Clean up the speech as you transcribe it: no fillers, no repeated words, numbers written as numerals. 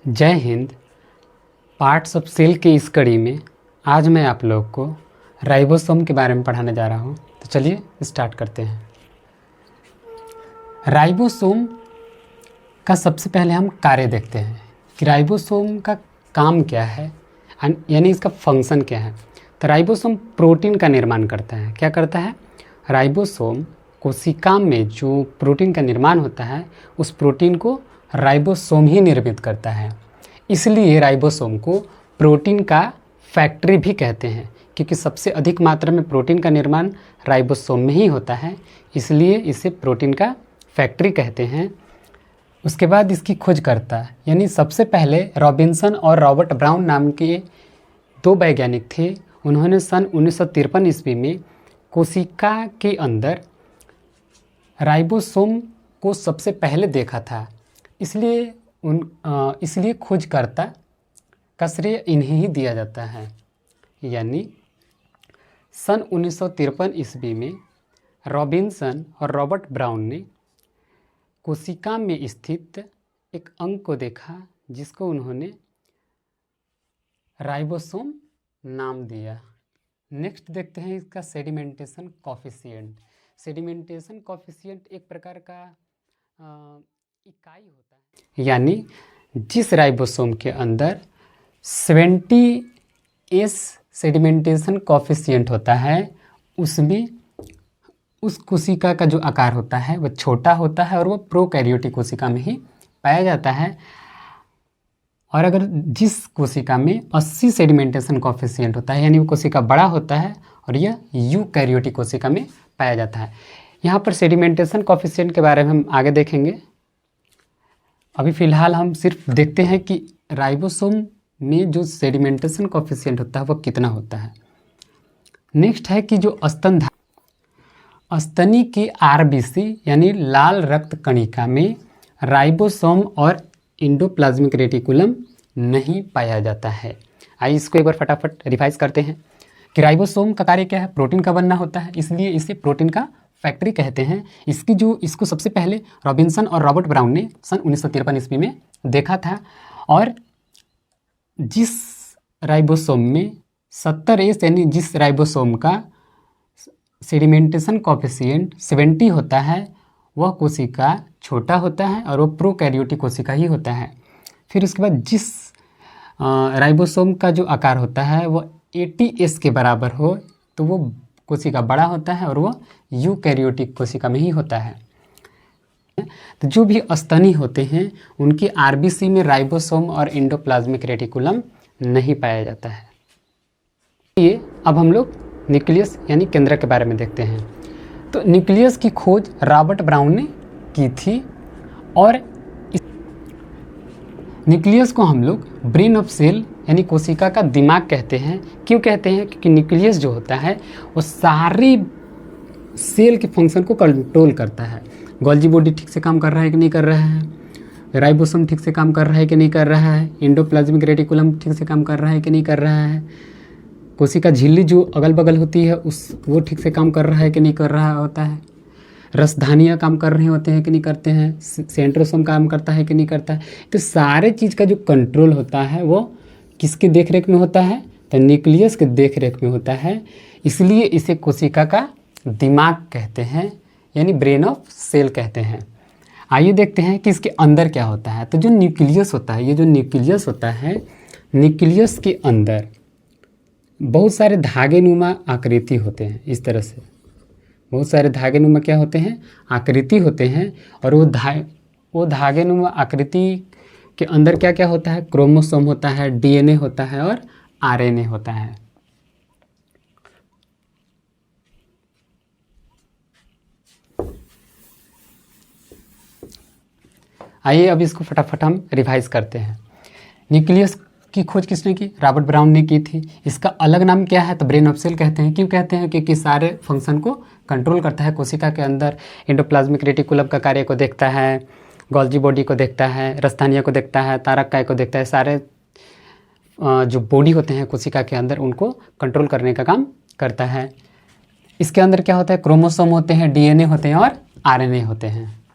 जय Hind. Parts of cell के इस कड़ी में आज मैं आप लोग को राइबोसोम के बारे में पढ़ाने जा रहा हूँ। तो चलिए स्टार्ट करते हैं। राइबोसोम का सबसे पहले हम कार्य देखते हैं कि राइबोसोम का काम क्या है, यानी इसका फंक्शन क्या है। तो राइबोसोम प्रोटीन का निर्माण करता है। क्या करता है? राइबोसोम कोशिका में जो प्रोटीन का निर्माण होता है उस प्रोटीन को राइबोसोम ही निर्मित करता है। इसलिए राइबोसोम को प्रोटीन का फैक्ट्री भी कहते हैं, क्योंकि सबसे अधिक मात्रा में प्रोटीन का निर्माण राइबोसोम में ही होता है, इसलिए इसे प्रोटीन का फैक्ट्री कहते हैं। उसके बाद इसकी खोजकर्ता यानी सबसे पहले रॉबिन्सन और रॉबर्ट ब्राउन नाम के दो वैज्ञानिक थे। उन्होंने सन 1953 ईस्वी में कोशिका के अंदर राइबोसोम को सबसे पहले देखा था, इसलिए खोजकर्ता का श्रेय इन्हें ही दिया जाता है। यानी सन 1953 ईस्वी में रॉबिन्सन और रॉबर्ट ब्राउन ने कोशिका में स्थित एक अंग को देखा जिसको उन्होंने राइबोसोम नाम दिया। नेक्स्ट देखते हैं इसका सेडिमेंटेशन कॉफिशिएंट। सेडिमेंटेशन कॉफिशिएंट एक प्रकार का इकाई होता है, यानी जिस राइबोसोम के अंदर 70S सेडिमेंटेशन कॉफिशिएंट होता है उसमें उस कोशिका का जो आकार होता है वह छोटा होता है और वह प्रोकैरियोटिक कोशिका में ही पाया जाता है। और अगर जिस कोशिका में 80 सेडिमेंटेशन कॉफिशिएंट होता है यानी वो कोशिका बड़ा होता है और यह यूकैरियोटिक कोशिका में पाया जाता है। यहाँ पर सेडिमेंटेशन कॉफिशिएंट के बारे में हम आगे देखेंगे। अभी फ़िलहाल हम सिर्फ देखते हैं कि राइबोसोम में जो सेडिमेंटेशन कॉफिशिएंट होता है वह कितना होता है। नेक्स्ट है कि जो स्तनी के RBC यानी लाल रक्त कणिका में राइबोसोम और एंडोप्लाज्मिक रेटिकुलम नहीं पाया जाता है। आइए इसको एक बार फटाफट रिवाइज करते हैं कि राइबोसोम का कार्य क्या है। प्रोटीन का बनना होता है, इसलिए इसे प्रोटीन का फैक्ट्री कहते हैं। इसको सबसे पहले रॉबिन्सन और रॉबर्ट ब्राउन ने सन 1953 ईस्वी में देखा था। और जिस राइबोसोम में 70S यानी जिस राइबोसोम का सेडिमेंटेशन कॉफिशिएंट 70 होता है वह कोशिका छोटा होता है और वह प्रोकैरियोटिक कोशिका ही होता है। फिर उसके बाद जिस राइबोसोम का जो आकार होता है वह 80S के बराबर हो तो वो कोशिका बड़ा होता है और वह यूकैरियोटिक कोशिका में ही होता है। तो जो भी स्तनी होते हैं उनकी RBC में राइबोसोम और एंडोप्लाज्मिक रेटिकुलम नहीं पाया जाता है। ये अब हम लोग न्यूक्लियस यानी केंद्रक के बारे में देखते हैं। तो न्यूक्लियस की खोज रॉबर्ट ब्राउन ने की थी और न्यूक्लियस को हम लोग ब्रेन ऑफ सेल यानी कोशिका का दिमाग कहते हैं। क्यों कहते हैं? क्योंकि न्यूक्लियस जो होता है वो सारी सेल के फंक्शन को कंट्रोल करता है। गोल्जी बॉडी ठीक से काम कर रहा है कि नहीं कर रहा है, राइबोसोम ठीक से काम कर रहा है कि नहीं कर रहा है, एंडोप्लाज्मिक रेटिकुलम ठीक से काम कर रहा है कि नहीं कर रहा है, कोशिका झिल्ली जो अगल बगल होती है वो ठीक से काम कर रहा है कि नहीं कर रहा होता है, रसधानियाँ काम कर रहे होते हैं कि नहीं करते हैं, सेंट्रोसोम काम करता है कि नहीं करता है। तो सारे चीज़ का जो कंट्रोल होता है वो किसके देख रेख में होता है? तो न्यूक्लियस के देख रेख में होता है। इसलिए इसे कोशिका का दिमाग कहते हैं यानी ब्रेन ऑफ सेल कहते हैं। आइए देखते हैं कि इसके अंदर क्या होता है। तो जो न्यूक्लियस होता है, ये जो न्यूक्लियस होता है, न्यूक्लियस के अंदर बहुत सारे धागेनुमा आकृति होते हैं। इस तरह से बहुत सारे धागेनुमा क्या होते हैं? आकृति होते हैं। और वो धागेनुमा आकृति के अंदर क्या क्या होता है? क्रोमोसोम होता है, DNA होता है और RNA होता है। आइए अब इसको फटाफट हम रिवाइज करते हैं। न्यूक्लियस की खोज किसने की? रॉबर्ट ब्राउन ने की थी। इसका अलग नाम क्या है? तो ब्रेन ऑफ सेल कहते हैं। क्यों कहते हैं? क्योंकि सारे फंक्शन को कंट्रोल करता है। कोशिका के अंदर एंडोप्लाज्मिक रेटिकुलम का कार्य को देखता है, गोल्जी बॉडी को देखता है, रसधानिया को देखता है, तारक को देखता है। सारे जो बॉडी होते हैं कोशिका के अंदर उनको कंट्रोल करने का काम करता है। इसके अंदर क्या होता है? क्रोमोसोम होते हैं, DNA होते हैं और RNA होते हैं।